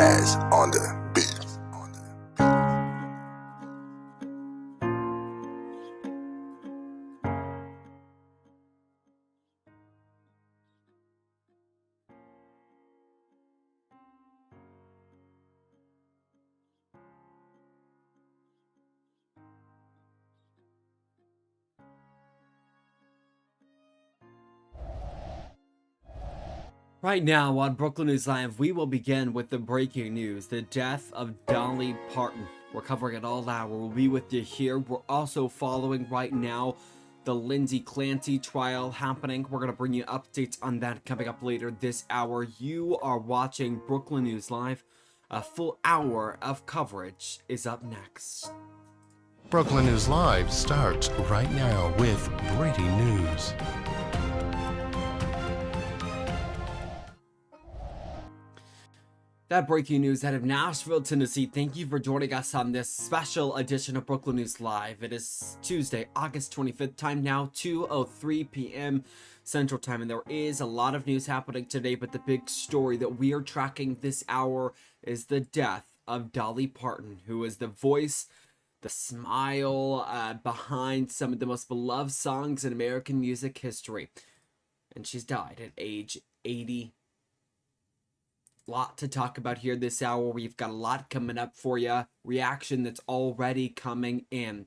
Jazz on the beat. Right now on Brooklyn News Live, we will begin with the breaking news, the death of Dolly Parton. We're covering it all now. We'll be with you here. We're also following right now the Lindsay Clancy trial happening. We're going to bring you updates on that coming up later this hour. You are watching Brooklyn News Live. A full hour of coverage is up next. Brooklyn News Live starts right now with breaking news. That breaking news out of Nashville, Tennessee. Thank you for joining us on this special edition of Brooklyn News Live. It is Tuesday, August 25th, time now 2:03 p.m. Central Time, and there is a lot of news happening today, but the big story that we are tracking this hour is the death of Dolly Parton, who is the voice, the smile behind some of the most beloved songs in American music history. And she's died at age 80. Lot to talk about here this hour. We've got a lot coming up for you. Reaction that's already coming in.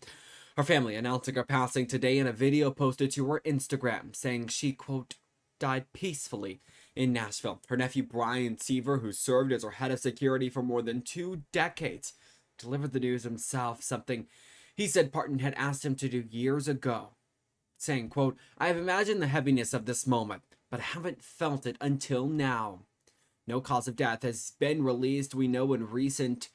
Her family announcing her passing today in a video posted to her Instagram saying she, quote, died peacefully in Nashville. Her nephew Brian Seaver, who served as her head of security for more than 2 decades, delivered the news himself, something he said Parton had asked him to do years ago, saying, quote, I have imagined the heaviness of this moment, but I haven't felt it until now. No cause of death has been released. We know in recent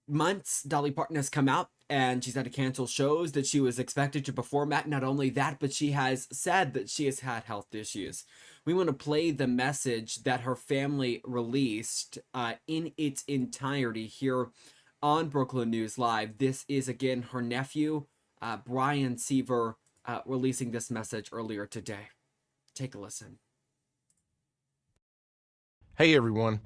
months, Dolly Parton has come out and she's had to cancel shows that she was expected to perform at. Not only that, but she has said that she has had health issues. We want to play the message that her family released in its entirety here on Brooklyn News Live. This is, again, her nephew, Brian Seaver, releasing this message earlier today. Take a listen. Hey everyone,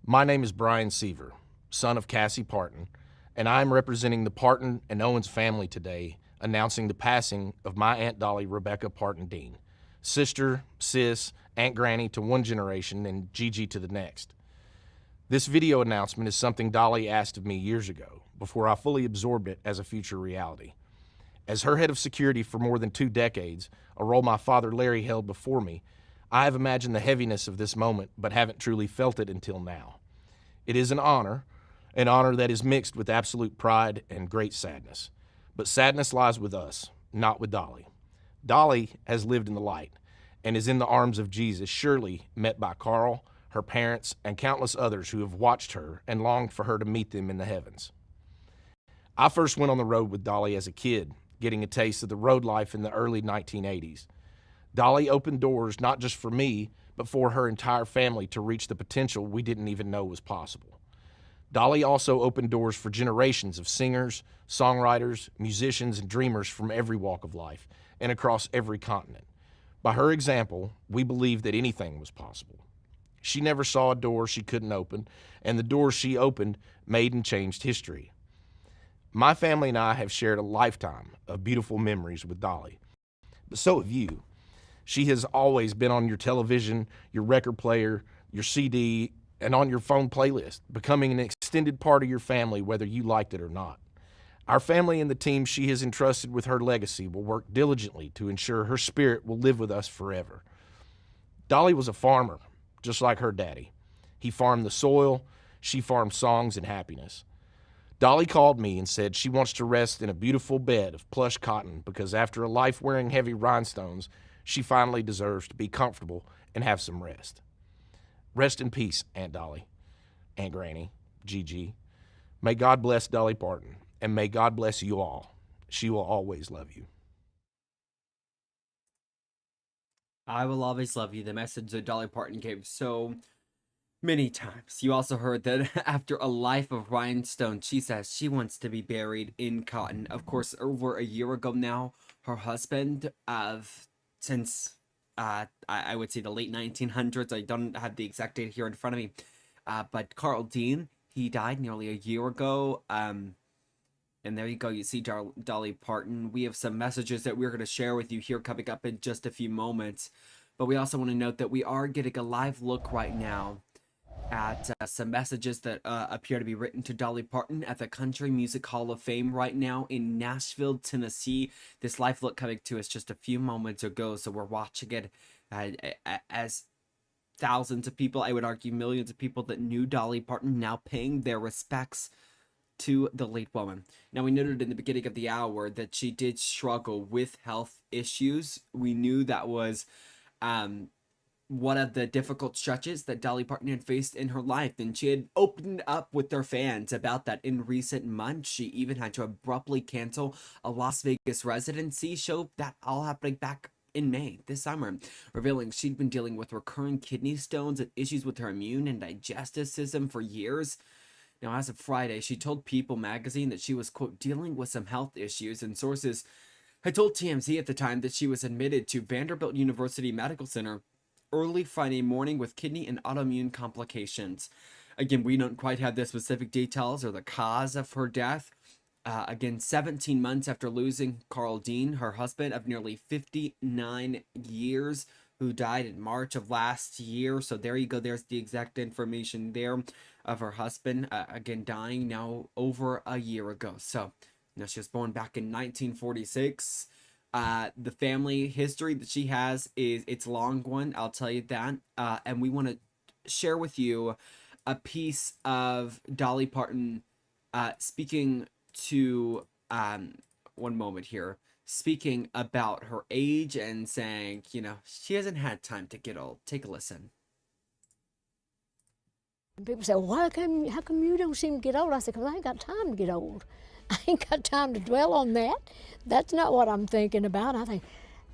my name is Brian Seaver, son of Cassie Parton, and I'm representing the Parton and Owens family today, announcing the passing of my Aunt Dolly Rebecca Parton Dean, sister, sis, Aunt Granny to one generation and Gigi to the next. This video announcement is something Dolly asked of me years ago, before I fully absorbed it as a future reality. As her head of security for more than 2 decades, a role my father Larry held before me, I have imagined the heaviness of this moment, but haven't truly felt it until now. It is an honor that is mixed with absolute pride and great sadness. But sadness lies with us, not with Dolly. Dolly has lived in the light and is in the arms of Jesus, surely met by Carl, her parents, and countless others who have watched her and longed for her to meet them in the heavens. I first went on the road with Dolly as a kid, getting a taste of the road life in the early 1980s. Dolly opened doors not just for me, but for her entire family to reach the potential we didn't even know was possible. Dolly also opened doors for generations of singers, songwriters, musicians, and dreamers from every walk of life and across every continent. By her example, we believed that anything was possible. She never saw a door she couldn't open, and the doors she opened made and changed history. My family and I have shared a lifetime of beautiful memories with Dolly, but so have you. She has always been on your television, your record player, your CD, and on your phone playlist, becoming an extended part of your family whether you liked it or not. Our family and the team she has entrusted with her legacy will work diligently to ensure her spirit will live with us forever. Dolly was a farmer, just like her daddy. He farmed the soil, she farmed songs and happiness. Dolly called me and said she wants to rest in a beautiful bed of plush cotton because after a life wearing heavy rhinestones, she finally deserves to be comfortable and have some rest. Rest in peace, Aunt Dolly, Aunt Granny, Gigi. May God bless Dolly Parton, and may God bless you all. She will always love you. I will always love you. The message that Dolly Parton gave so many times. You also heard that after a life of rhinestones, she says she wants to be buried in cotton. Of course, over a year ago now, her husband since I would say the late 1900s. I don't have the exact date here in front of me. But Carl Dean, he died nearly a year ago. And there you go. You see Dolly Parton. We have some messages that we're going to share with you here coming up in just a few moments. But we also want to note that we are getting a live look right now at some messages that appear to be written to Dolly Parton at the Country Music Hall of Fame right now in Nashville, Tennessee. This live look coming to us just a few moments ago. So we're watching it as thousands of people, I would argue millions of people that knew Dolly Parton now paying their respects to the late woman. Now, we noted in the beginning of the hour that she did struggle with health issues. We knew that was one of the difficult stretches that Dolly Parton had faced in her life, and she had opened up with their fans about that in recent months. She even had to abruptly cancel a Las Vegas residency show, that all happening back in May this summer, revealing she'd been dealing with recurring kidney stones and issues with her immune and digestive system for years. Now, as of Friday, she told People magazine that she was, quote, dealing with some health issues, and sources had told TMZ at the time that she was admitted to Vanderbilt University Medical Center early Friday morning with kidney and autoimmune complications. Again, we don't quite have the specific details or the cause of her death. Again, 17 months after losing Carl Dean, her husband of nearly 59 years, who died in March of last year. So there you go. There's the exact information there of her husband, again, dying now over a year ago. So, she was born back in 1946. The family history that she has it's a long one, I'll tell you that. And we want to share with you a piece of Dolly Parton speaking to, one moment here, speaking about her age and saying, she hasn't had time to get old. Take a listen. People say, well, how come you don't seem to get old? I said, because I ain't got time to get old. I ain't got time to dwell on that. That's not what I'm thinking about. I think,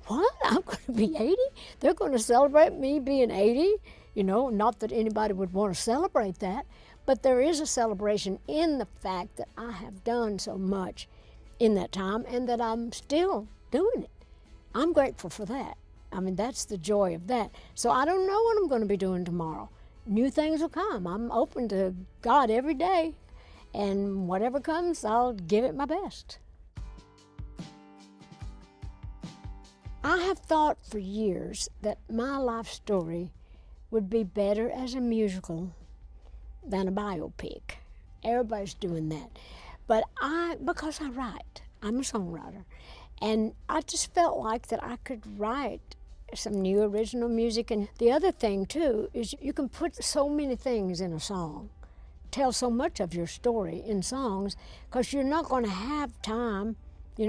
what? I'm going to be 80? They're going to celebrate me being 80? Not that anybody would want to celebrate that, but there is a celebration in the fact that I have done so much in that time and that I'm still doing it. I'm grateful for that. I mean, that's the joy of that. So I don't know what I'm going to be doing tomorrow. New things will come. I'm open to God every day, and whatever comes, I'll give it my best. I have thought for years that my life story would be better as a musical than a biopic. Everybody's doing that. But because I write, I'm a songwriter, and I just felt like that I could write some new original music. And the other thing too is you can put so many things in a song, tell so much of your story in songs, because you're not going to have time. A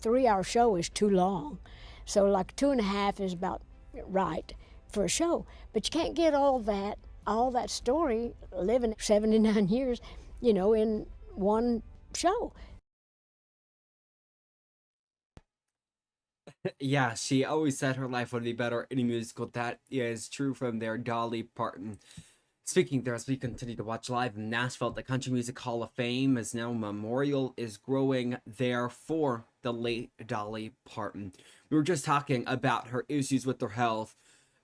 3-hour show is too long. So like 2.5 is about right for a show. But you can't get all that story, living 79 years, in one show. Yeah, she always said her life would be better in a musical. That is true from their Dolly Parton. Speaking there, as we continue to watch live in Nashville at the Country Music Hall of Fame, as now memorial is growing there for the late Dolly Parton. We were just talking about her issues with her health.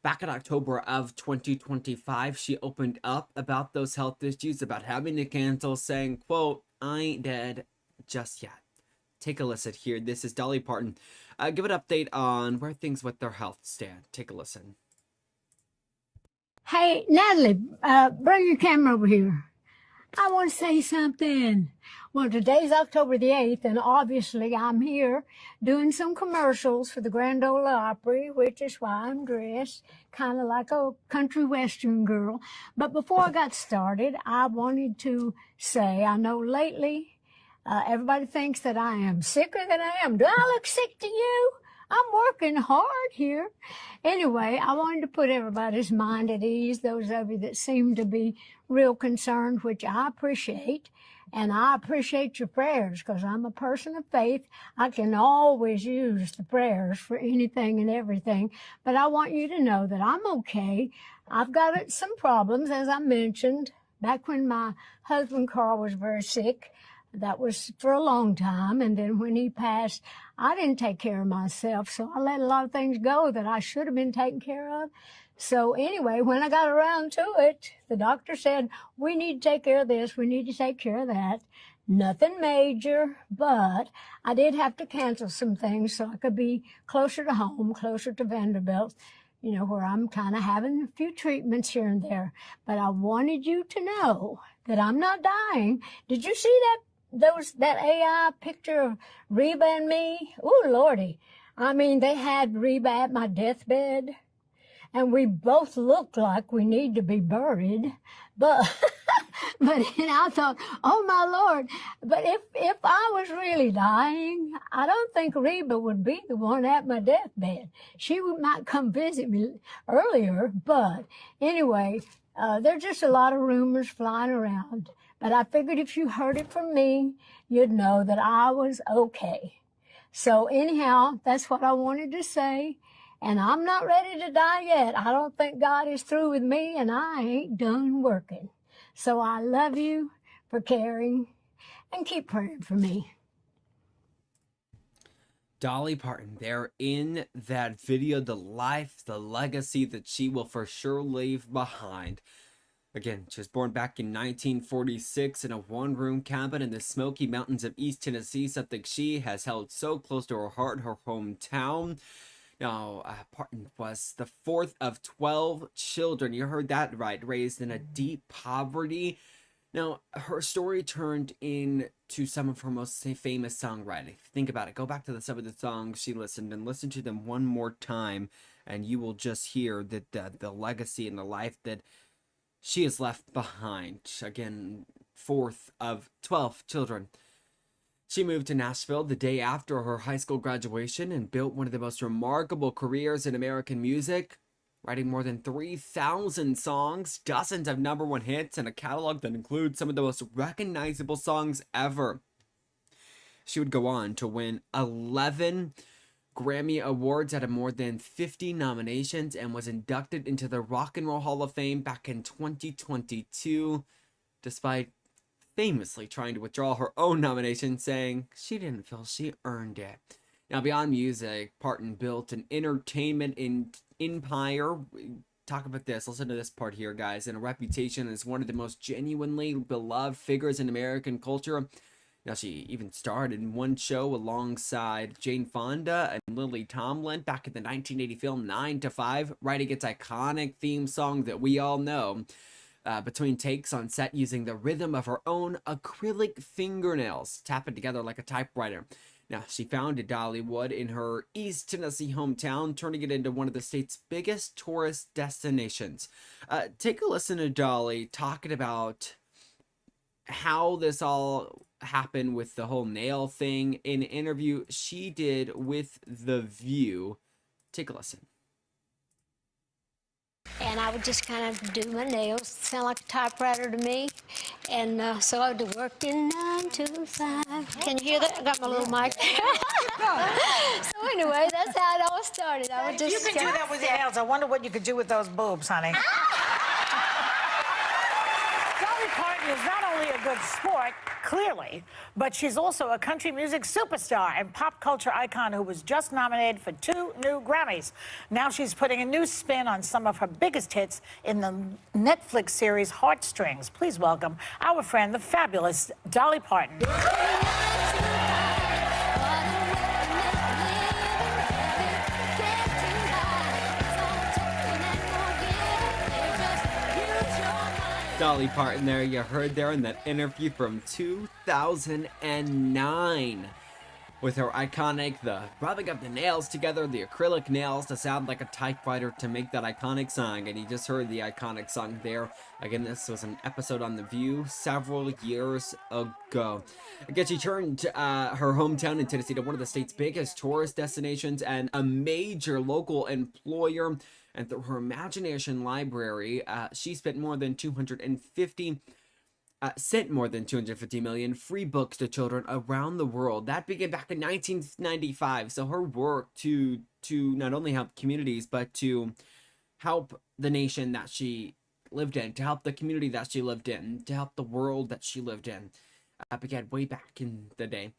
Back in October of 2025, she opened up about those health issues, about having to cancel, saying, quote, I ain't dead just yet. Take a listen here. This is Dolly Parton. Give an update on where things with their health stand. Take a listen. Hey, Natalie, bring your camera over here. I want to say something. Well, today's October the 8th, and obviously I'm here doing some commercials for the Grand Ole Opry, which is why I'm dressed kind of like a country western girl. But before I got started, I wanted to say, I know lately everybody thinks that I am sicker than I am. Do I look sick to you? I'm working hard here. Anyway, I wanted to put everybody's mind at ease, those of you that seem to be real concerned, which I appreciate. And I appreciate your prayers, because I'm a person of faith. I can always use the prayers for anything and everything. But I want you to know that I'm okay. I've got some problems, as I mentioned, back when my husband Carl was very sick. That was for a long time, and then when he passed, I didn't take care of myself, so I let a lot of things go that I should have been taking care of. So anyway, when I got around to it, the doctor said, we need to take care of this, we need to take care of that. Nothing major, but I did have to cancel some things so I could be closer to home, closer to Vanderbilt, you know, where I'm kind of having a few treatments here and there. But I wanted you to know that I'm not dying. Did you see that AI picture of Reba and me? Oh, Lordy. I mean, they had Reba at my deathbed, and we both looked like we need to be buried. But but I thought, oh my Lord, but if I was really dying, I don't think Reba would be the one at my deathbed. She might come visit me earlier, but anyway, there's just a lot of rumors flying around. But I figured if you heard it from me, you'd know that I was okay. So anyhow, that's what I wanted to say. And I'm not ready to die yet. I don't think God is through with me, and I ain't done working. So I love you for caring, and keep praying for me. Dolly Parton there in that video, the life, the legacy that she will for sure leave behind. Again, she was born back in 1946 in a one-room cabin in the Smoky Mountains of East Tennessee, something she has held so close to her heart, her hometown. Now, Parton was the fourth of 12 children. You heard that right, raised in a deep poverty. Now, her story turned into some of her most famous songwriting. Think about it. Go back to some of the songs she listened and listen to them one more time, and you will just hear that the legacy and the life that she has left behind. Again, fourth of 12 children. She moved to Nashville the day after her high school graduation and built one of the most remarkable careers in American music, writing more than 3,000 songs, dozens of #1 hits, and a catalog that includes some of the most recognizable songs ever. She would go on to win 11 Grammy Awards out of more than 50 nominations and was inducted into the Rock and Roll Hall of Fame back in 2022, despite famously trying to withdraw her own nomination, saying she didn't feel she earned it. Now, beyond music, Parton built an entertainment empire. Talk about this. Listen to this part here, guys. And a reputation as one of the most genuinely beloved figures in American culture. Now, she even starred in one show alongside Jane Fonda and Lily Tomlin back in the 1980 film 9 to 5, writing its iconic theme song that we all know. Between takes on set using the rhythm of her own acrylic fingernails, tapping together like a typewriter. Now, she founded Dollywood in her East Tennessee hometown, turning it into one of the state's biggest tourist destinations. Take a listen to Dolly talking about how this all happened with the whole nail thing in an interview she did with The View. Take a listen. And I would just kind of do my nails. Sound like a typewriter to me. And so I would work in 9 to 5. Can you hear that? I got my little mic. So anyway, that's how it all started. I would just. You can do that with your nails. I wonder what you could do with those boobs, honey. Dolly Parton is not only a good sport, clearly, but she's also a country music superstar and pop culture icon who was just nominated for 2 new Grammys. Now she's putting a new spin on some of her biggest hits in the Netflix series Heartstrings. Please welcome our friend, the fabulous Dolly Parton. Dolly Parton there, you heard there in that interview from 2009 with her iconic, the rubbing of the nails together, the acrylic nails to sound like a typewriter to make that iconic song. And you just heard the iconic song there. Again, this was an episode on The View several years ago. Again, she turned her hometown in Tennessee to one of the state's biggest tourist destinations and a major local employer. And through her imagination library, she sent more than 250 million free books to children around the world. That began back in 1995. So her work to not only help communities, but to help the nation that she lived in, to help the community that she lived in, to help the world that she lived in, began way back in the day.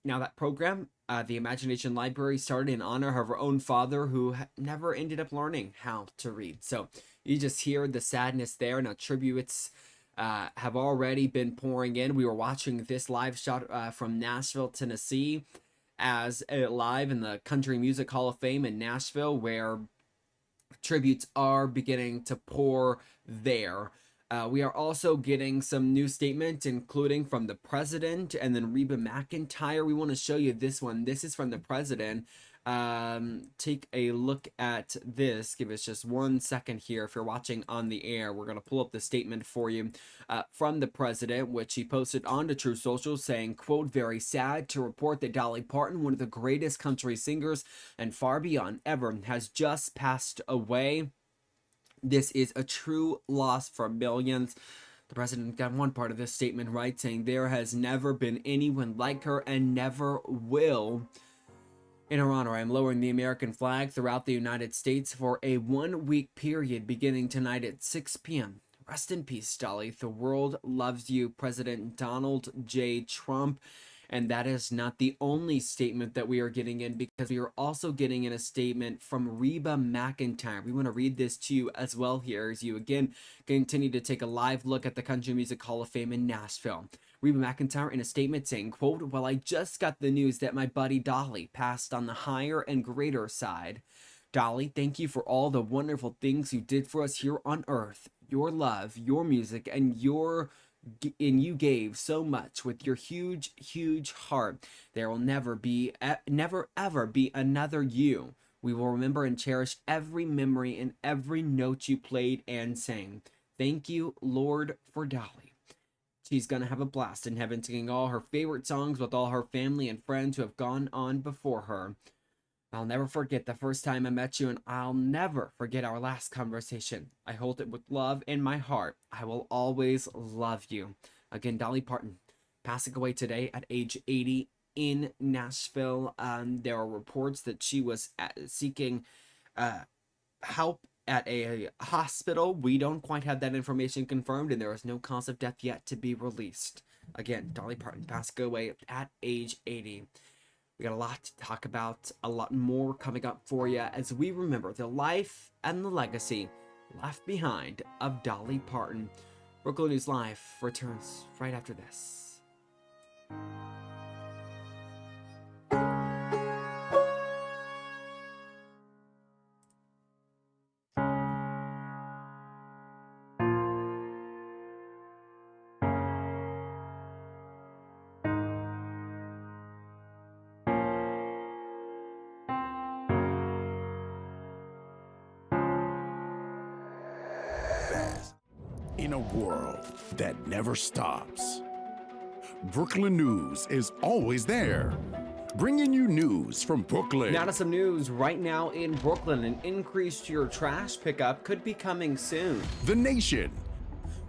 Now, that program, the Imagination Library, started in honor of her own father, who never ended up learning how to read. So you just hear the sadness there. Now, tributes have already been pouring in. We were watching this live shot from Nashville, Tennessee, as live in the Country Music Hall of Fame in Nashville, where tributes are beginning to pour there. We are also getting some new statements, including from the president and then Reba McEntire. We want to show you this one. This is from the president. Take a look at this. Give us just 1 second here. If you're watching on the air, we're going to pull up the statement for you from the president, which he posted onto True Social, saying, quote, "Very sad to report that Dolly Parton, one of the greatest country singers and far beyond ever, has just passed away. This is a true loss for millions." The president got one part of this statement right, saying there has never been anyone like her and never will. In her honor, I am lowering the American flag throughout the United States for a 1-week period beginning tonight at 6 p.m. Rest in peace, Dolly. The world loves you, President Donald J. Trump. And that is not the only statement that we are getting in, because we are also getting in a statement from Reba McEntire. We want to read this to you as well here as you again continue to take a live look at the Country Music Hall of Fame in Nashville. Reba McEntire in a statement saying, quote, "Well, I just got the news that my buddy Dolly passed on the higher and greater side. Dolly, thank you for all the wonderful things you did for us here on earth. Your love, your music, and you gave so much with your huge heart. There will never ever be another you. We will remember and cherish every memory and every note you played and sang. Thank you, Lord, for Dolly. She's gonna have a blast in heaven, singing all her favorite songs with all her family and friends who have gone on before her. I'll never forget the first time I met you, and I'll never forget our last conversation. I hold it with love in my heart. I will always love you." Again, Dolly Parton passing away today at age 80 in Nashville. There are reports that she was seeking help at a hospital. We don't quite have that information confirmed, and there is no cause of death yet to be released. Again, Dolly Parton passing away at age 80. We got a lot to talk about, a lot more coming up for you as we remember the life and the legacy left behind of Dolly Parton. Brookland News Live returns right after this. In a world that never stops, Brookland News is always there, bringing you news from Brooklyn. Now to some news right now in Brooklyn. An increase to your trash pickup could be coming soon. The nation.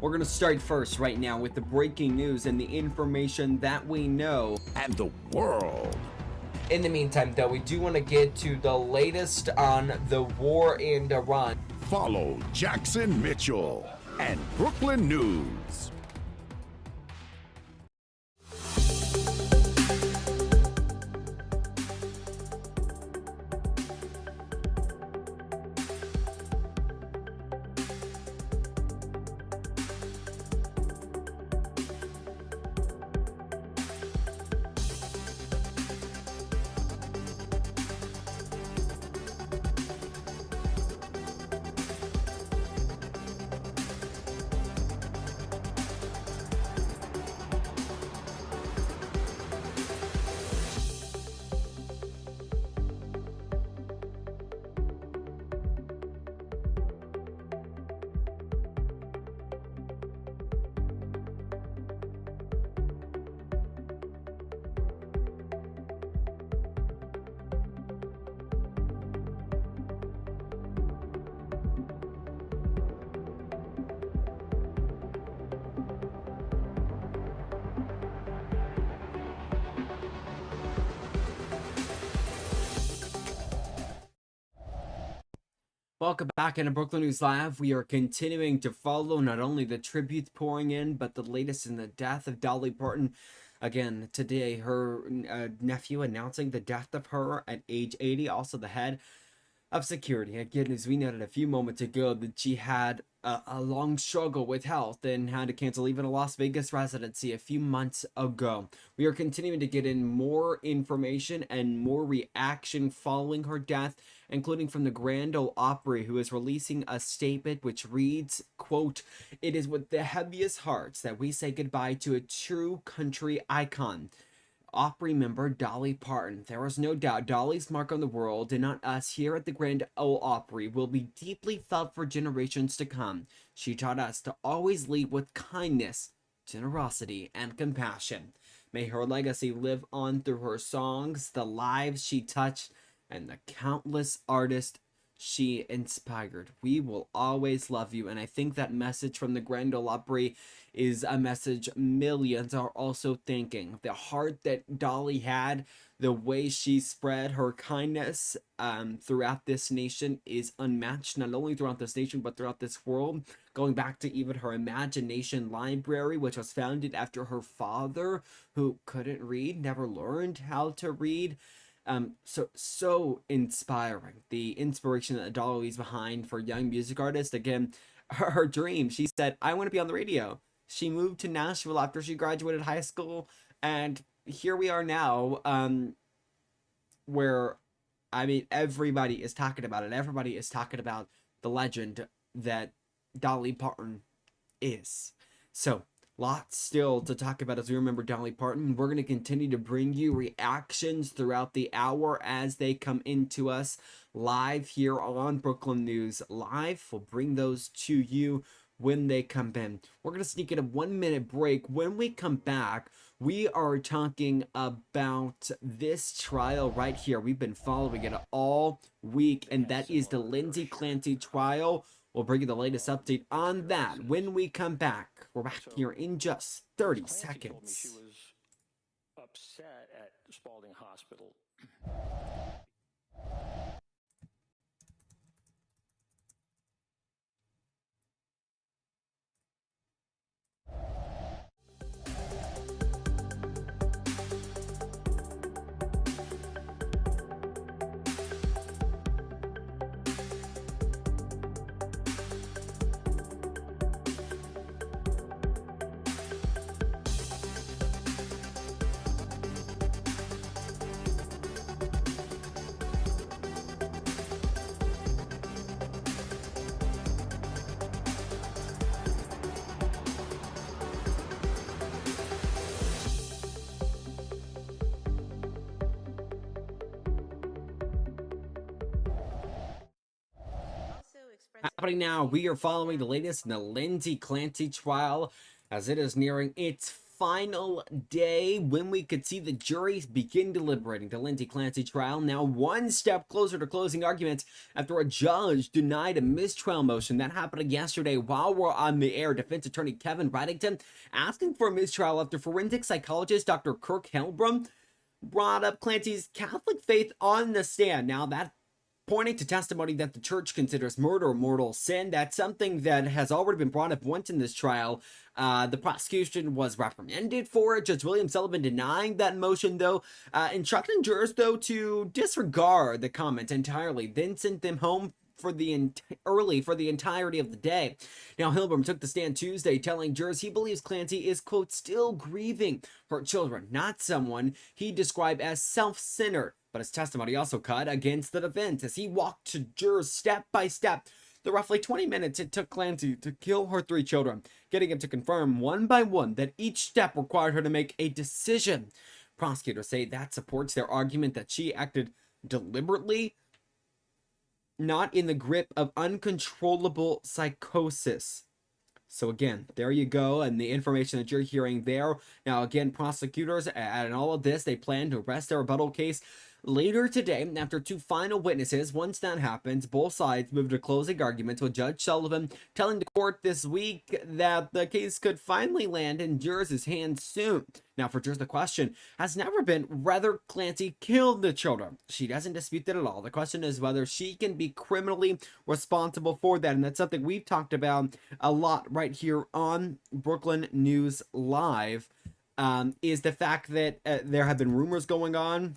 We're going to start first right now with the breaking news and the information that we know. And the world. In the meantime, though, we do want to get to the latest on the war in Iran. Follow Jackson Mitchell and Brooklyn News. Welcome back into Brooklyn News Live. We are continuing to follow not only the tributes pouring in, but the latest in the death of Dolly Parton. Again, today, her nephew announcing the death of her at age 80, also the head of security. Again, as we noted a few moments ago, that she had a long struggle with health and had to cancel even a Las Vegas residency a few months ago. We are continuing to get in more information and more reaction following her death, including from the Grand Ole Opry, who is releasing a statement which reads, quote, "It is with the heaviest hearts that we say goodbye to a true country icon, Opry member Dolly Parton. There is no doubt Dolly's mark on the world and on us here at the Grand Ole Opry will be deeply felt for generations to come. She taught us to always lead with kindness, generosity, and compassion. May her legacy live on through her songs, the lives she touched, and the countless artists she inspired. We will always love you." And I think that message from the Grand Ole Opry is a message millions are also thinking. The heart that Dolly had, the way she spread her kindness throughout this nation is unmatched, not only throughout this nation, but throughout this world. Going back to even her Imagination Library, which was founded after her father, who couldn't read, never learned how to read. So inspiring. The inspiration that Dolly leaves behind for young music artists. Again, her dream, she said, "I want to be on the radio." She moved to Nashville after she graduated high school, and here we are now, where, I mean, everybody is talking about it. Everybody is talking about the legend that Dolly Parton is. So, lots still to talk about as we remember Dolly Parton. We're going to continue to bring you reactions throughout the hour as they come into us live here on Brooklyn News Live. We'll bring those to you when they come in. We're going to sneak in a 1-minute break. When we come back, we are talking about this trial right here. We've been following it all week, and that is the Lindsay Clancy trial. We'll bring you the latest update on that when we come back. We're back here in just 30 seconds. She was upset at Spalding Hospital. Happening now, we are following the latest in the Lindsay Clancy trial as it is nearing its final day when we could see the juries begin deliberating. The Lindsay Clancy trial now one step closer to closing arguments after a judge denied a mistrial motion. That happened yesterday while we're on the air. Defense attorney Kevin Reddington asking for a mistrial after forensic psychologist Dr. Kirk Helbrom brought up Clancy's Catholic faith on the stand. Now that pointing to testimony that the church considers murder a mortal sin. That's something that has already been brought up once in this trial. The prosecution was reprimanded for it. Judge William Sullivan denying that motion, though, instructing jurors, though, to disregard the comment entirely, then sent them home for the entirety of the day. Now, Hilbrom took the stand Tuesday, telling jurors he believes Clancy is, quote, still grieving her children, not someone he described as self-centered. But his testimony also cut against the defense as he walked to jurors step by step the roughly 20 minutes it took Clancy to kill her 3 children, getting him to confirm one by one that each step required her to make a decision. Prosecutors say that supports their argument that she acted deliberately, not in the grip of uncontrollable psychosis. So again, there you go, and the information that you're hearing there. Now again, prosecutors, and all of this, they plan to arrest their rebuttal case later today after 2 final witnesses. Once that happens, both sides move to closing arguments, with Judge Sullivan telling the court this week that the case could finally land in jurors' hands soon. Now, for jurors, the question has never been whether Clancy killed the children. She doesn't dispute that at all. The question is whether she can be criminally responsible for that, and that's something we've talked about a lot right here on Brooklyn News Live. is the fact that there have been rumors going on.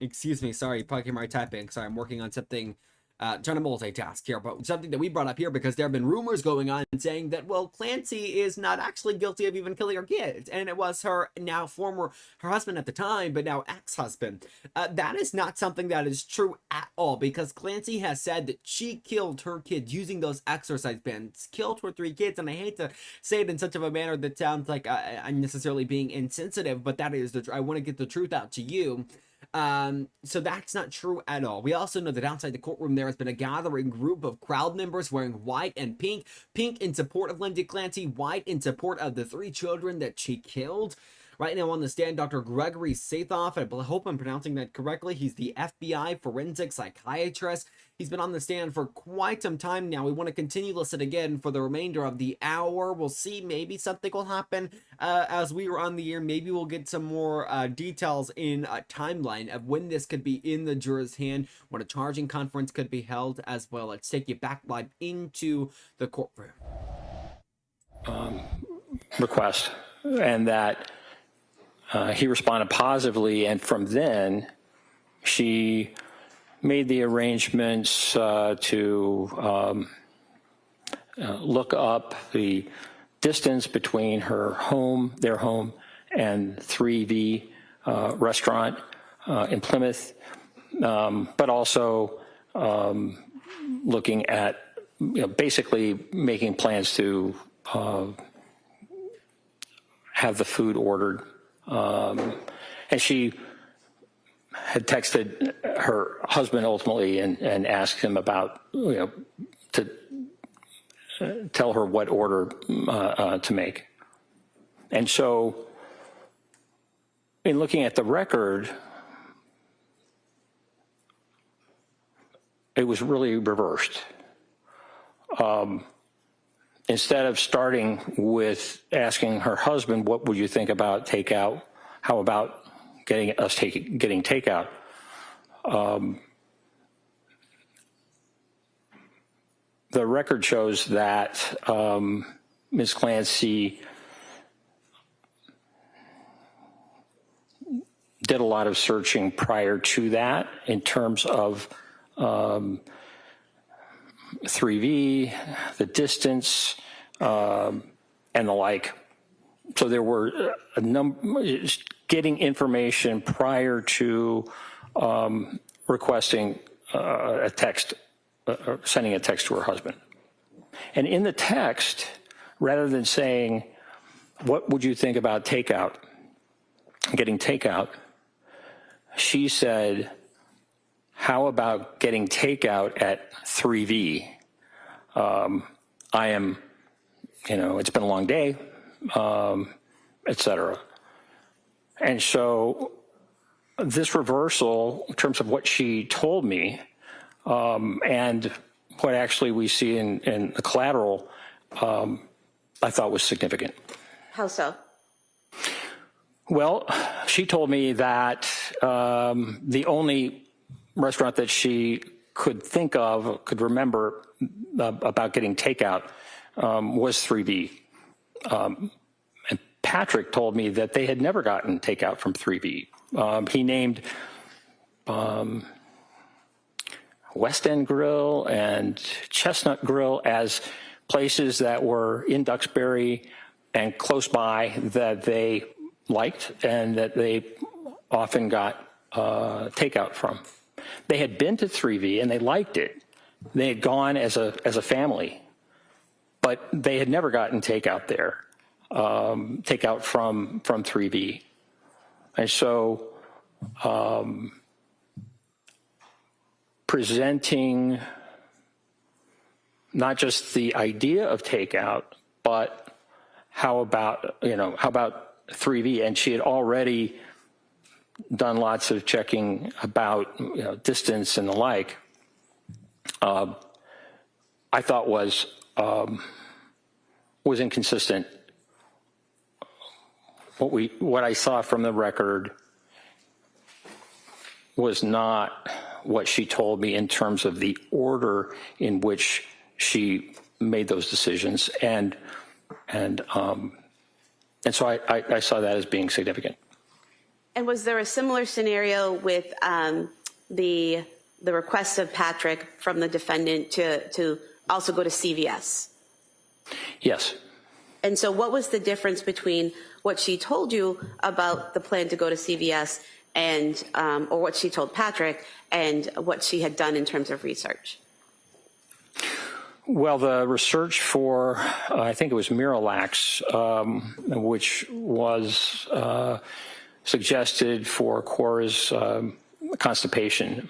Excuse me, sorry, probably my typing. Sorry, I'm working on something, trying to multitask here, but something that we brought up here because there have been rumors going on saying that, well, Clancy is not actually guilty of even killing her kids, and it was her her husband at the time, but now ex-husband. That is not something that is true at all, because Clancy has said that she killed her kids using those exercise bands, killed her 3 kids, and I hate to say it in such of a manner that sounds like I'm necessarily being insensitive, but that is I want to get the truth out to you. So that's not true at all. We also know that outside the courtroom there has been a gathering group of crowd members wearing white and pink. Pink in support of Lindsay Clancy, white in support of the 3 children that she killed. Right now on the stand, Dr. Gregory Sathoff, I hope I'm pronouncing that correctly. He's the FBI forensic psychiatrist. He's been on the stand for quite some time now. We want to continue to listen again for the remainder of the hour. We'll see. Maybe something will happen as we were on the air. Maybe we'll get some more details in a timeline of when this could be in the juror's hand, when a charging conference could be held as well. Let's take you back live into the courtroom. Request, and that he responded positively, and from then she made the arrangements to look up the distance between their home, and 3V restaurant in Plymouth, but also looking at, basically making plans to have the food ordered. And she had texted her husband ultimately and asked him about, to tell her what order to make. And so in looking at the record, it was really reversed. Instead of starting with asking her husband, what would you think about takeout? How about getting takeout? The record shows that Ms. Clancy did a lot of searching prior to that in terms of 3V, the distance, and the like. So there were a number, getting information prior to requesting a text, sending a text to her husband. And in the text, rather than saying, what would you think about takeout, getting takeout, she said, how about getting takeout at 3V? I am, it's been a long day, et cetera. And so this reversal, in terms of what she told me, and what actually we see in the collateral, I thought was significant. How so? Well, she told me that the only restaurant that she could remember about getting takeout was 3V. And Patrick told me that they had never gotten takeout from 3V. He named West End Grill and Chestnut Grill as places that were in Duxbury and close by that they liked and that they often got takeout from. They had been to 3V and they liked it. They had gone as a family, but they had never gotten takeout there, takeout from 3V. And so presenting not just the idea of takeout, but how about 3V? And she had already done lots of checking about distance and the like. I thought was inconsistent. What I saw from the record was not what she told me in terms of the order in which she made those decisions. And And so I saw that as being significant. And was there a similar scenario with the request of Patrick from the defendant to also go to CVS? Yes. And so what was the difference between what she told you about the plan to go to CVS and, or what she told Patrick, and what she had done in terms of research? Well, the research for, I think it was Miralax, which was suggested for Cora's constipation.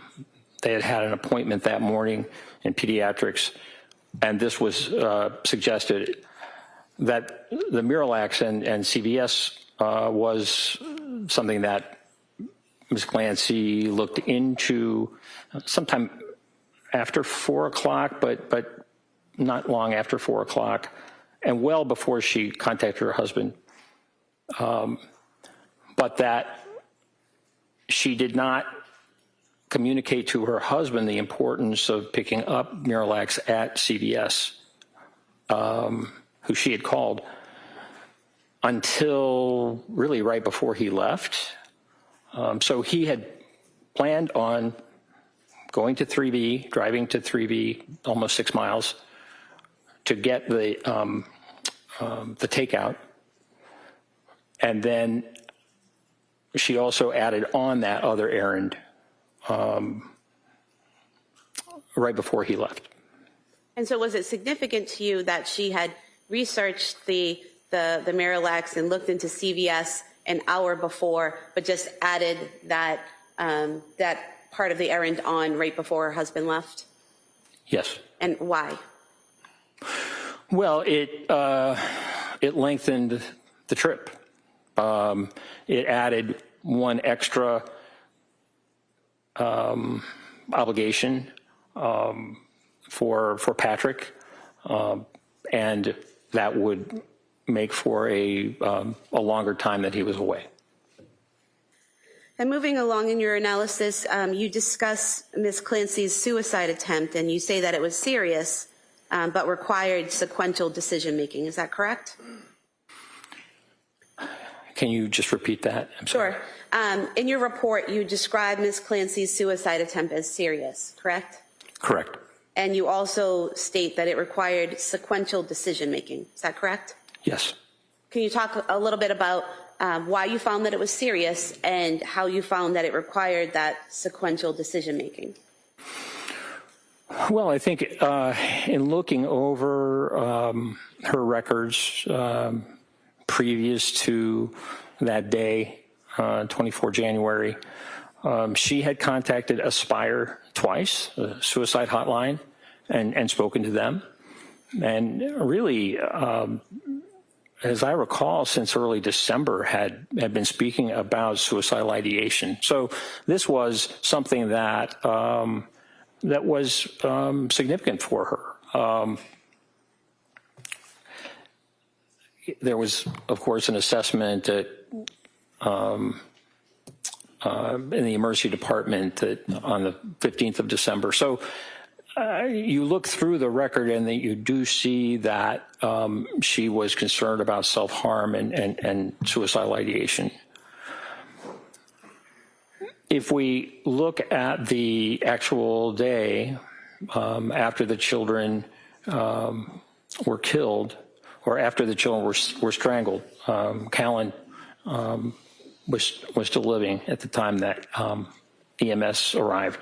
They had had an appointment that morning in pediatrics, and this was suggested that the Miralax and CVS was something that Ms. Clancy looked into sometime after 4 o'clock, but not long after 4 o'clock, and well before she contacted her husband. But that she did not communicate to her husband the importance of picking up Miralax at CVS, who she had called, until really right before he left. So he had planned on going to 3B, driving to 3B, almost 6 miles, to get the takeout. And then she also added on that other errand right before he left. And so was it significant to you that she had researched the Miralax and looked into CVS an hour before, but just added that that part of the errand on right before her husband left? Yes. And why? Well, it lengthened the trip. It added one extra obligation for Patrick, and that would make for a longer time that he was away. And moving along in your analysis, you discuss Ms. Clancy's suicide attempt, and you say that it was serious, but required sequential decision-making. Is that correct? Can you just repeat that? I'm sorry. Sure. In your report, you describe Ms. Clancy's suicide attempt as serious, correct? Correct. And you also state that it required sequential decision-making. Is that correct? Yes. Can you talk a little bit about why you found that it was serious and how you found that it required that sequential decision-making? Well, I think in looking over her records previous to that day, 24 January, she had contacted Aspire twice, a suicide hotline, and spoken to them. And really, as I recall, since early December had been speaking about suicidal ideation. So this was something that that was significant for her. There was, of course, an assessment that in the emergency department that on the 15th of December. So you look through the record and that you do see that she was concerned about self-harm and suicidal ideation. If we look at the actual day after the children were killed, or after the children were strangled, Callan was still living at the time that EMS arrived.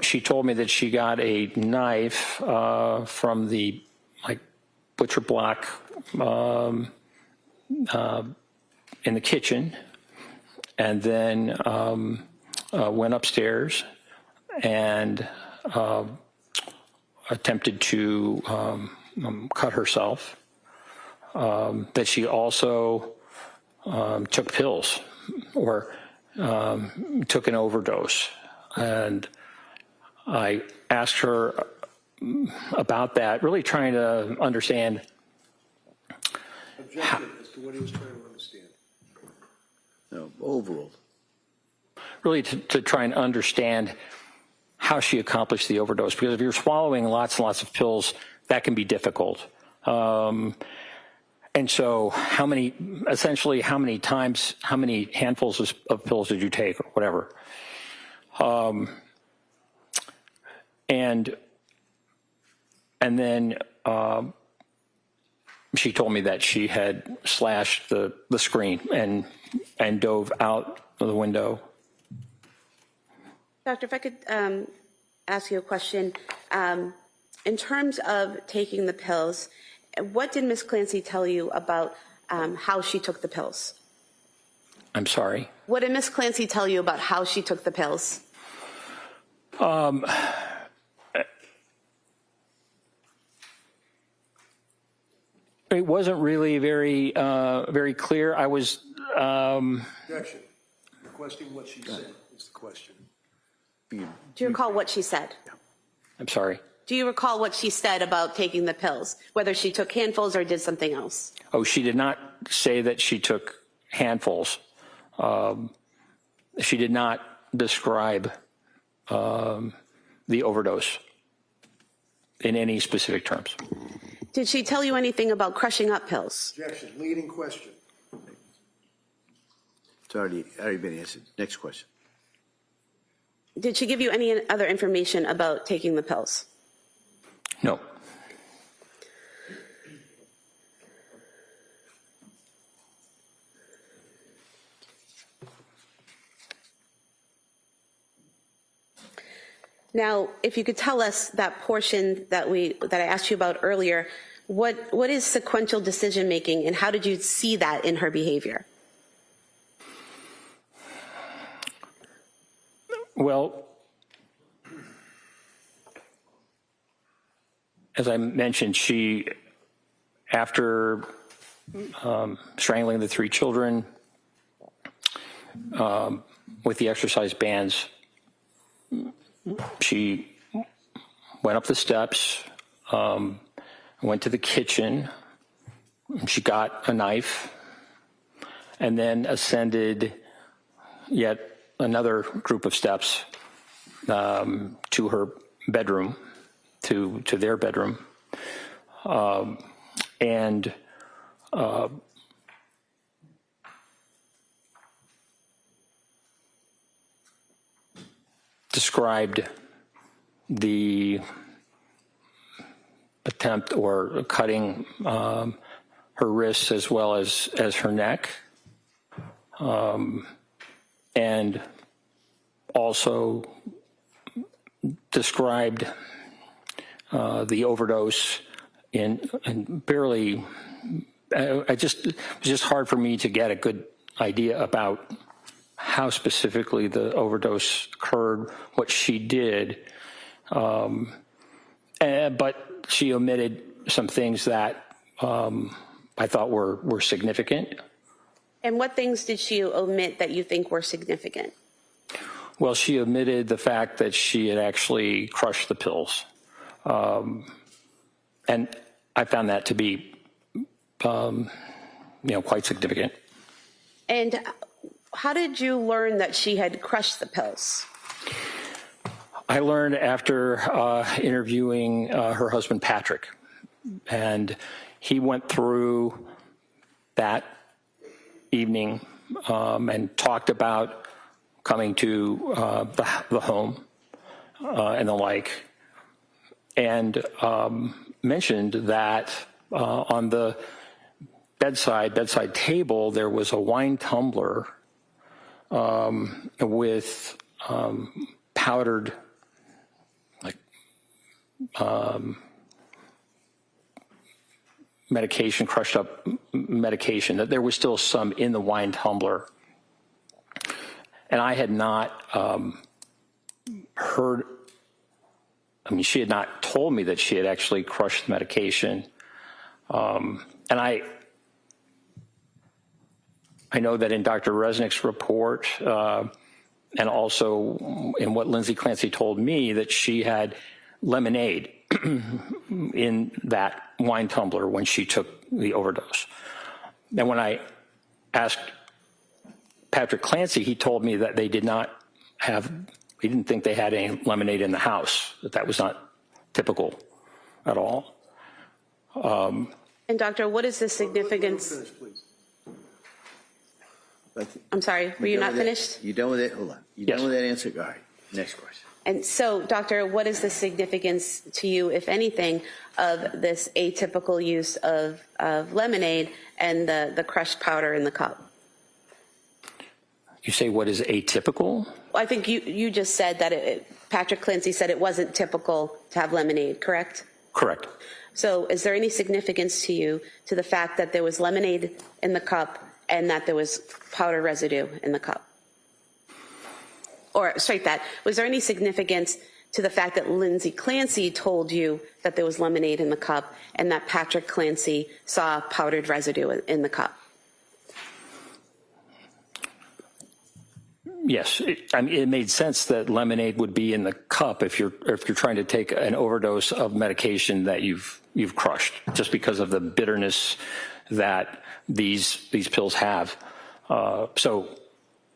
She told me that she got a knife from the butcher block in the kitchen, and then went upstairs and attempted to cut herself. That she also took pills or took an overdose. And I asked her about that, really trying to understand. Objection as to what he was trying to understand. No, overall. really to try and understand how she accomplished the overdose, because if you're swallowing lots and lots of pills, that can be difficult. And so how many times, how many handfuls of pills did you take, or whatever? And then she told me that she had slashed the screen and dove out of the window. Doctor, if I could ask you a question. In terms of taking the pills, what did Ms. Clancy tell you about how she took the pills? I'm sorry? What did Ms. Clancy tell you about how she took the pills? It wasn't really very clear. I was... Objection. Requesting what she said is the question. Do you recall what she said? I'm sorry? Do you recall what she said about taking the pills, whether she took handfuls or did something else? Oh, she did not say that she took handfuls. She did not describe the overdose in any specific terms. Did she tell you anything about crushing up pills? Objection. Leading question. It's already been answered. Next question. Did she give you any other information about taking the pills? No. Now, if you could tell us that portion that I asked you about earlier, what is sequential decision making, and how did you see that in her behavior? Well, as I mentioned, she, after strangling the 3 children with the exercise bands, she went up the steps, went to the kitchen, she got a knife, and then ascended yet another group of steps to her bedroom, to their bedroom, and described the attempt or cutting her wrists as well as her neck, and also described the overdose in barely, it was just hard for me to get a good idea about how specifically the overdose occurred, what she did, but she omitted some things that I thought were significant. And what things did she omit that you think were significant? Well, she omitted the fact that she had actually crushed the pills. And I found that to be, quite significant. And how did you learn that she had crushed the pills? I learned after interviewing her husband, Patrick, and he went through that evening and talked about coming to the home and the like, and mentioned that on the bedside table there was a wine tumbler with powdered medication, crushed up medication, that there was still some in the wine tumbler. And I had not heard, she had not told me that she had actually crushed the medication. And I know that in Dr. Resnick's report, and also in what Lindsay Clancy told me, that she had lemonade in that wine tumbler when she took the overdose. And when I asked Patrick Clancy, he told me that they did not didn't think they had any lemonade in the house, that was not typical at all. And doctor, what is the significance? Finish, please. I'm sorry, were you not finished? You done with it? Hold on. You Yes. done with that answer? All right. Next question. And so, doctor, what is the significance to you, if anything, of this atypical use of lemonade and the crushed powder in the cup? You say what is atypical? I think you just said that Patrick Clancy said it wasn't typical to have lemonade, correct? Correct. So is there any significance to you to the fact that there was lemonade in the cup and that there was powder residue in the cup? Or straight that, was there any significance to the fact that Lindsay Clancy told you that there was lemonade in the cup and that Patrick Clancy saw powdered residue in the cup? Yes, it made sense that lemonade would be in the cup if you're trying to take an overdose of medication that you've crushed, just because of the bitterness that these pills have. So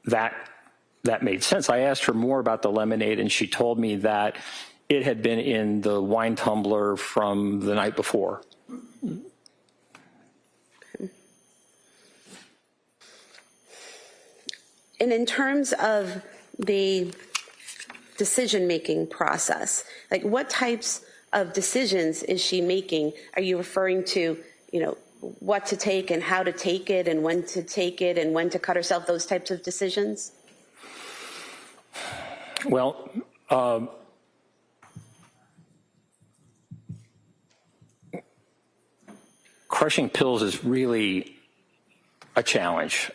that made sense. I asked her more about the lemonade, and she told me that it had been in the wine tumbler from the night before. And in terms of the decision-making process, like what types of decisions is she making? Are you referring to, what to take and how to take it and when to take it and when to cut herself, those types of decisions? Well, crushing pills is really a challenge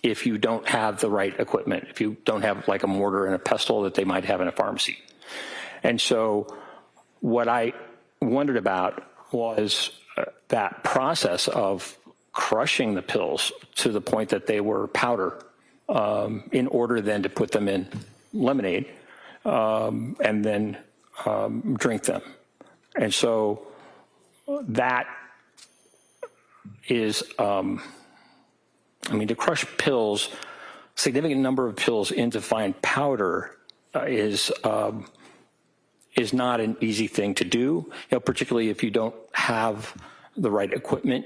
if you don't have the right equipment, if you don't have like a mortar and a pestle that they might have in a pharmacy. And so what I wondered about was that process of crushing the pills to the point that they were powder in order then to put them in lemonade and then drink them. And so that is, to crush pills, significant number of pills into fine powder is not an easy thing to do, particularly if you don't have the right equipment.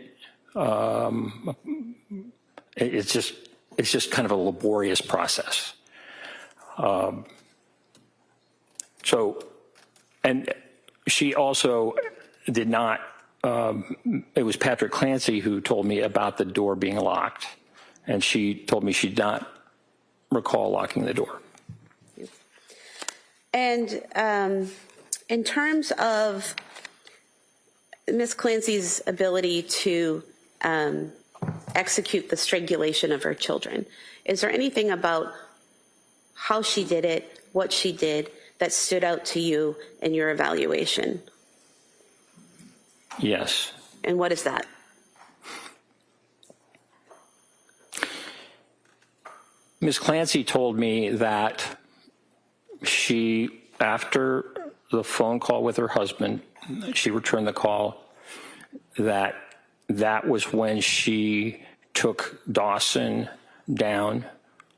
It's just kind of a laborious process. And she also did not, it was Patrick Clancy who told me about the door being locked. And she told me she did not recall locking the door. And in terms of Ms. Clancy's ability to execute the strangulation of her children, is there anything about how she did it, what she did, that stood out to you in your evaluation? Yes. And what is that? Ms. Clancy told me that she, after the phone call with her husband, she returned the call, that was when she took Dawson down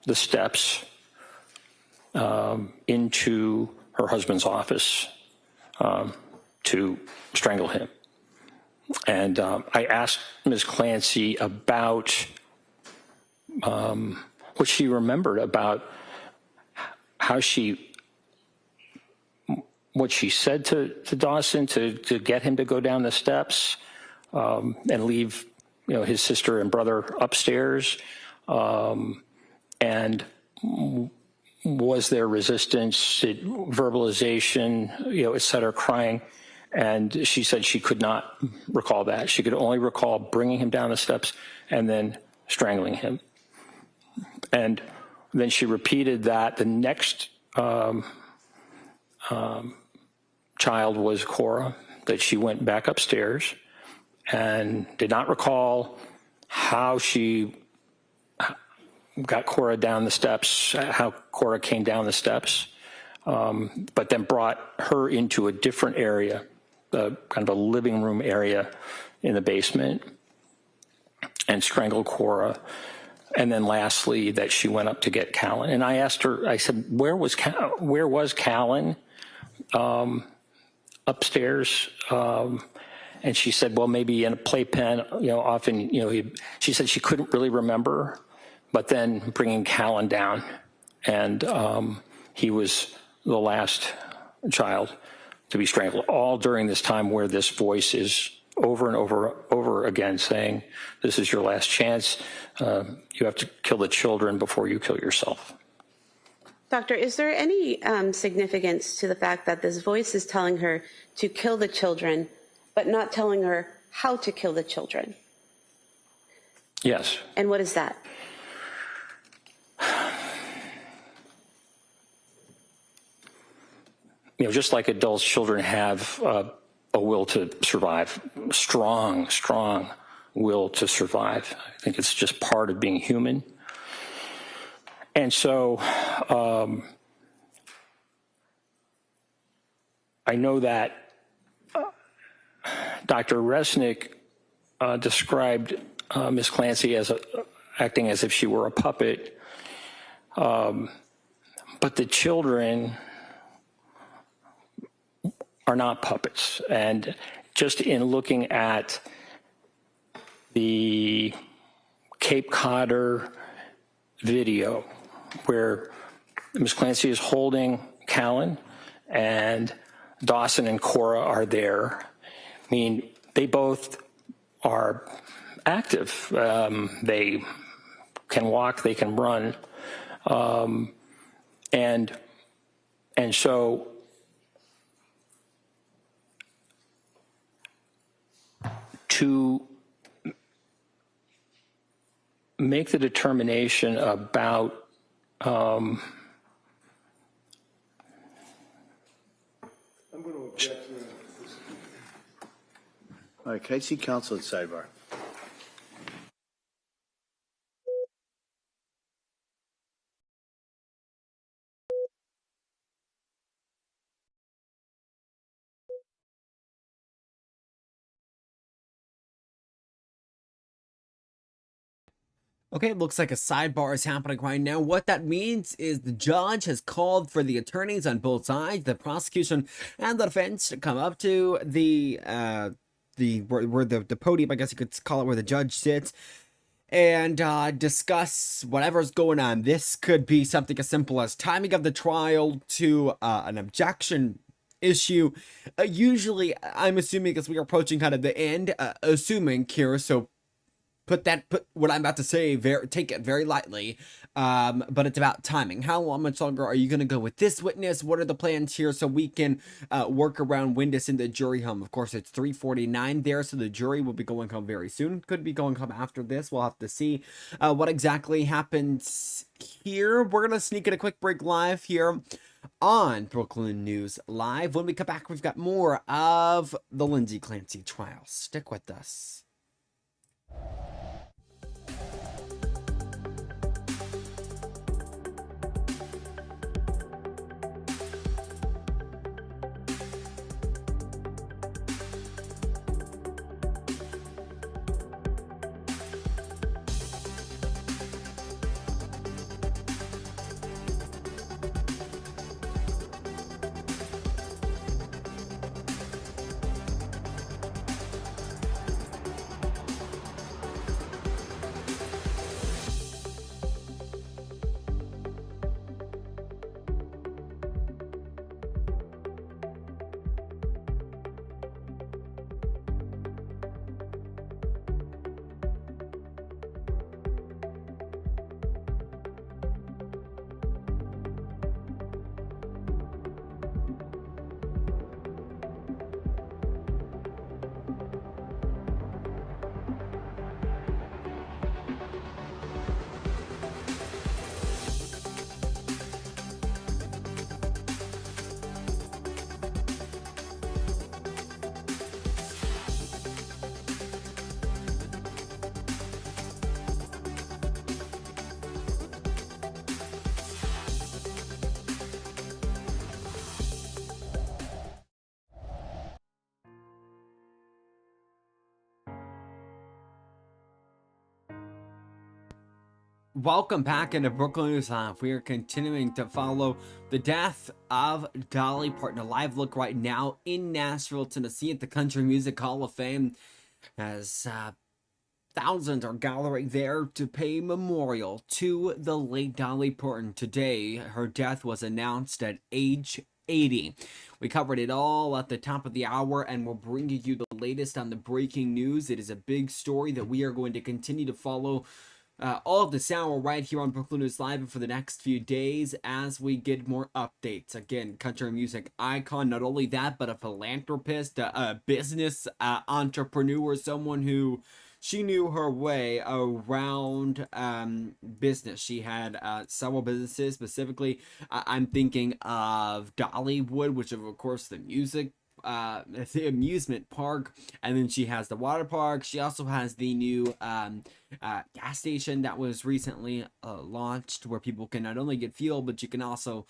the steps into her husband's office to strangle him. And I asked Ms. Clancy about what she remembered about what she said to Dawson to get him to go down the steps and leave, his sister and brother upstairs. And was there resistance, verbalization, et cetera, crying? And she said she could not recall that. She could only recall bringing him down the steps and then strangling him. And then she repeated that. The next child was Cora, that she went back upstairs and did not recall how she got Cora down the steps, how Cora came down the steps, but then brought her into a different area, kind of a living room area in the basement, and strangled Cora And then lastly, that she went up to get Callan. And I asked her, I said, where was Callan upstairs? And she said, well, maybe in a playpen, often, she said she couldn't really remember, but then bringing Callan down. And he was the last child to be strangled, all during this time where this voice is over and over again saying, this is your last chance. You have to kill the children before you kill yourself. Doctor, is there any significance to the fact that this voice is telling her to kill the children, but not telling her how to kill the children? Yes. And what is that? Just like adults, children have a will to survive, strong will to survive. I think it's just part of being human. And so I know that Dr. Resnick described Ms. Clancy as acting as if she were a puppet, but the children are not puppets. And just in looking at the Cape Codder video where Ms. Clancy is holding Callan and Dawson and Cora are there, I mean, they both are active. They can walk, they can run. And so to make the determination about I'm going to object to this. All right, can I see counsel at sidebar? Okay, it looks like a sidebar is happening right now. What that means is the judge has called for the attorneys on both sides, the prosecution and the defense, to come up to the podium, I guess you could call it, where the judge sits, and discuss whatever's going on. This could be something as simple as timing of the trial to an objection issue. Usually, I'm assuming as we are approaching kind of the end, assuming here, so put what I'm about to say, take it very lightly, but it's about timing. How much longer are you going to go with this witness? What are the plans here so we can work around when to send the jury home? Of course, it's 3:49 there, so the jury will be going home very soon. Could be going home after this. We'll have to see what exactly happens here. We're going to sneak in a quick break live here on Brooklyn News Live. When we come back, we've got more of the Lindsay Clancy trial. Stick with us. Welcome back into Brooklyn News Live. We are continuing to follow the death of Dolly Parton. A live look right now in Nashville, Tennessee at the Country Music Hall of Fame as thousands are gathering there to pay memorial to the late Dolly Parton. Today, her death was announced at age 80. We covered it all at the top of the hour, and we're bringing you the latest on the breaking news. It is a big story that we are going to continue to follow all of this hour right here on Brookland News Live and for the next few days as we get more updates. Again, country music icon, not only that, but a philanthropist, a business entrepreneur, someone who she knew her way around business. She had several businesses. Specifically, I'm thinking of Dollywood, which of course the music the amusement park, and then she has the water park. She also has the new gas station that was recently launched, where people can not only get fuel, but you can also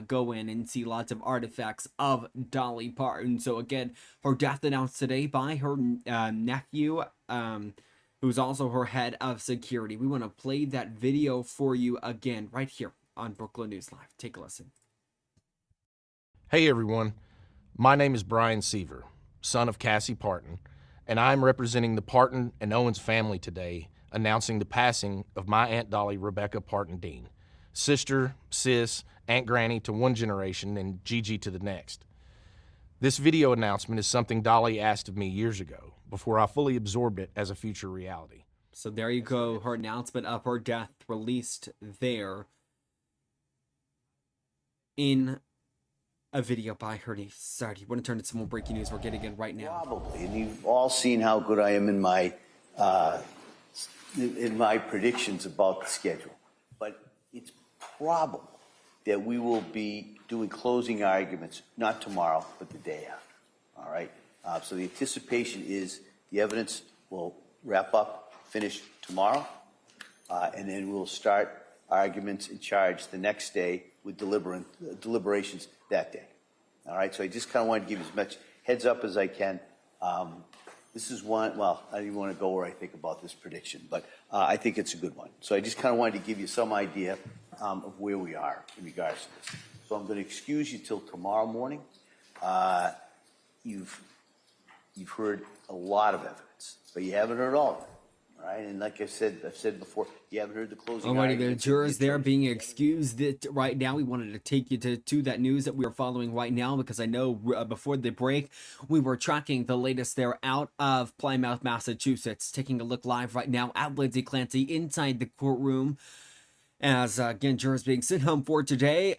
go in and see lots of artifacts of Dolly Parton. So again, her death announced today by her nephew, who's also her head of security. We want to play that video for you again right here on Brooklyn News Live. Take a listen. Hey everyone, my name is Brian Seaver, son of Cassie Parton, and I'm representing the Parton and Owens family today, announcing the passing of my Aunt Dolly Rebecca Parton Dean, sister, sis, Aunt Granny to one generation and Gigi to the next. This video announcement is something Dolly asked of me years ago, before I fully absorbed it as a future reality. So there you go, her announcement of her death released there in a video by her niece. Sorry, you want to turn to some more breaking news? We're getting in right now. Probably, and you've all seen how good I am in my predictions about the schedule. But it's probable that we will be doing closing arguments, not tomorrow, but the day after. All right? So the anticipation is the evidence will wrap up, finish tomorrow, and then we'll start arguments and charge the next day with deliberations that day. All right, so I just kind of wanted to give you as much heads up as I can. This is one, well, I don't even want to go where I think about this prediction, but I think it's a good one. So I just kind of wanted to give you some idea of where we are in regards to this. So I'm going to excuse you till tomorrow morning. You've heard a lot of evidence, but you haven't heard all of it. All right, and like I've said before, you haven't heard the closing Alrighty, the arguments. jurors there being excused right now. We wanted to take you to that news that we are following right now, because I know before the break we were tracking the latest there out of Plymouth, Massachusetts. Taking a look live right now at Lindsay Clancy inside the courtroom. As again, jurors being sent home for today.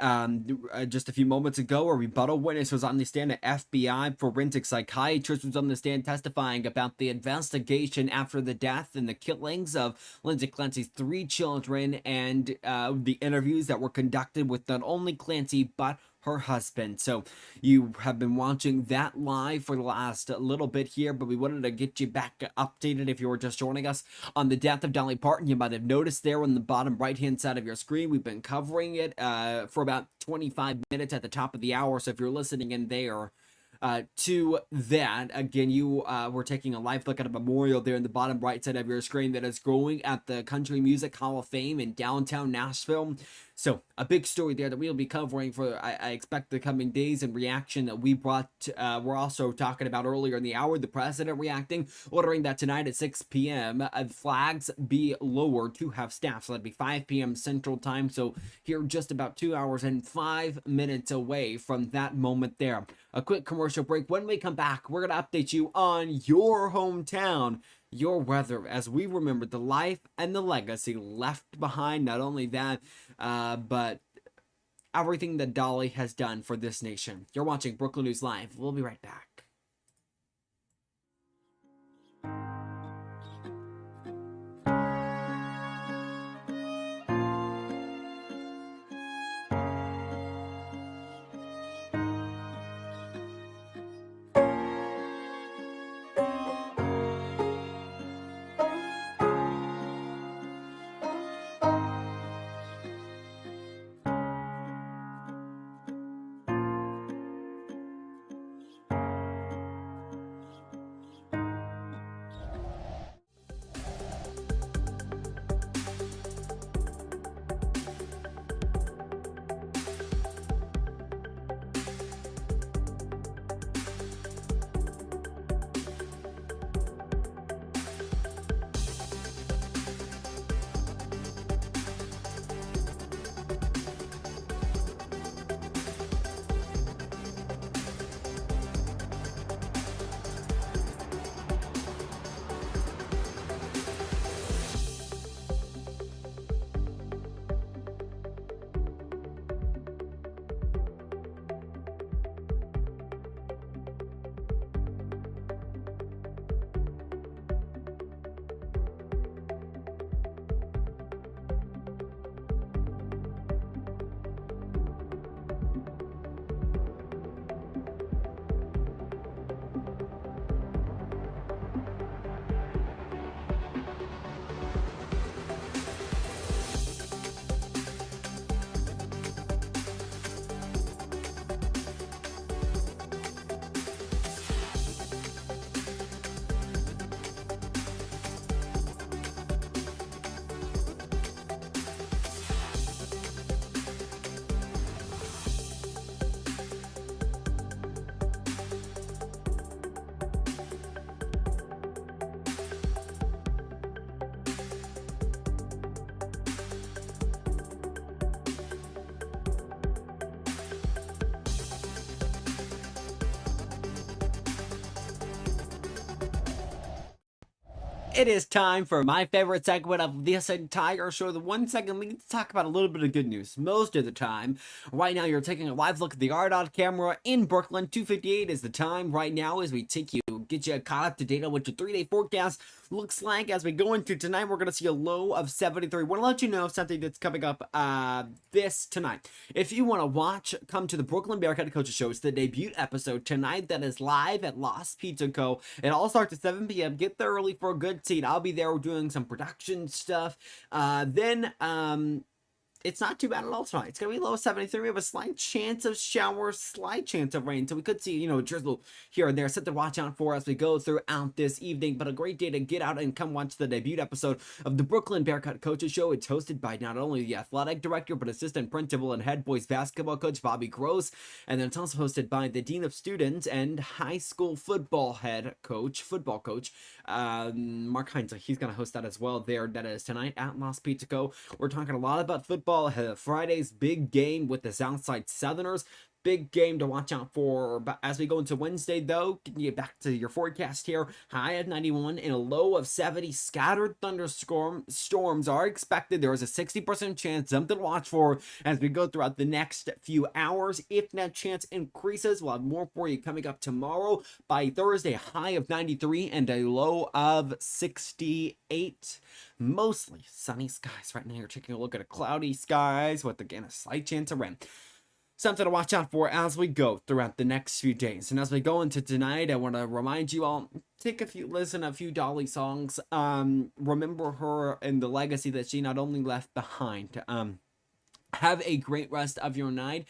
Just a few moments ago, a rebuttal witness was on the stand. An FBI forensic psychiatrist was on the stand testifying about the investigation after the death and the killings of Lindsay Clancy's 3 children, and the interviews that were conducted with not only Clancy but her husband. So you have been watching that live for the last little bit here, but we wanted to get you back updated if you were just joining us on the death of Dolly Parton. You might have noticed there on the bottom right hand side of your screen, we've been covering it for about 25 minutes at the top of the hour. So if you're listening in there to that, again, you were taking a live look at a memorial there in the bottom right side of your screen that is growing at the Country Music Hall of Fame in downtown Nashville. So a big story there that we'll be covering for, I expect, the coming days, and reaction that we brought. We're also talking about earlier in the hour, the president reacting, ordering that tonight at 6 p.m. Flags be lowered to half staff. So that'd be 5 p.m. Central Time. So here just about 2 hours and 5 minutes away from that moment there. A quick commercial break. When we come back, we're going to update you on your hometown, your weather, as we remember the life and the legacy left behind. Not only that, but everything that Dolly has done for this nation. You're watching Brooklyn News Live. We'll be right back. It is time for my favorite segment of this entire show, the 1 second we get to talk about a little bit of good news most of the time. Right now, you're taking a live look at the RDOT camera in Brooklyn. 2:58 is the time right now as we get you caught up to date on what your 3-day forecast looks like. As we go into tonight, we're going to see a low of 73. Want to let you know something that's coming up this tonight. If you want to watch, come to the Brooklyn Bearcat Coaches Show. It's the debut episode tonight that is live at Lost Pizza Co. It all starts at 7 p.m. Get there early for a good seat. I'll be there doing some production stuff. It's not too bad at all tonight. It's going to be low 73. We have a slight chance of showers, slight chance of rain. So we could see, a drizzle here and there. Something to watch out for as we go throughout this evening. But a great day to get out and come watch the debut episode of the Brooklyn Bearcat Coaches Show. It's hosted by not only the athletic director, but assistant principal and head boys basketball coach Bobby Gross. And then it's also hosted by the dean of students and high school football coach, Mark Heinz. He's going to host that as well there. That is tonight at Lost Pizza Co. We're talking a lot about football. Friday's big game with the Southside Southerners. Big game to watch out for. But as we go into Wednesday, though, getting you back to your forecast here. High of 91 and a low of 70. Scattered thunderstorms are expected. There is a 60% chance, something to watch for as we go throughout the next few hours. If that chance increases, we'll have more for you coming up tomorrow. By Thursday, high of 93 and a low of 68. Mostly sunny skies. Right now, you're taking a look at a cloudy skies with, again, a slight chance of rain. Something to watch out for as we go throughout the next few days. And as we go into tonight, I want to remind you all, listen to a few Dolly songs. Remember her and the legacy that she not only left behind. Have a great rest of your night.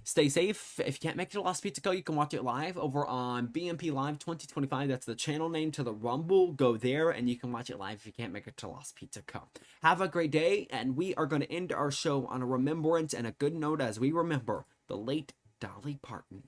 Stay safe. If you can't make it to Lost Pizza Co., you can watch it live over on BMP Live 2025. That's the channel name to the Rumble. Go there and you can watch it live if you can't make it to Lost Pizza Co. Have a great day, and we are going to end our show on a remembrance and a good note as we remember the late Dolly Parton.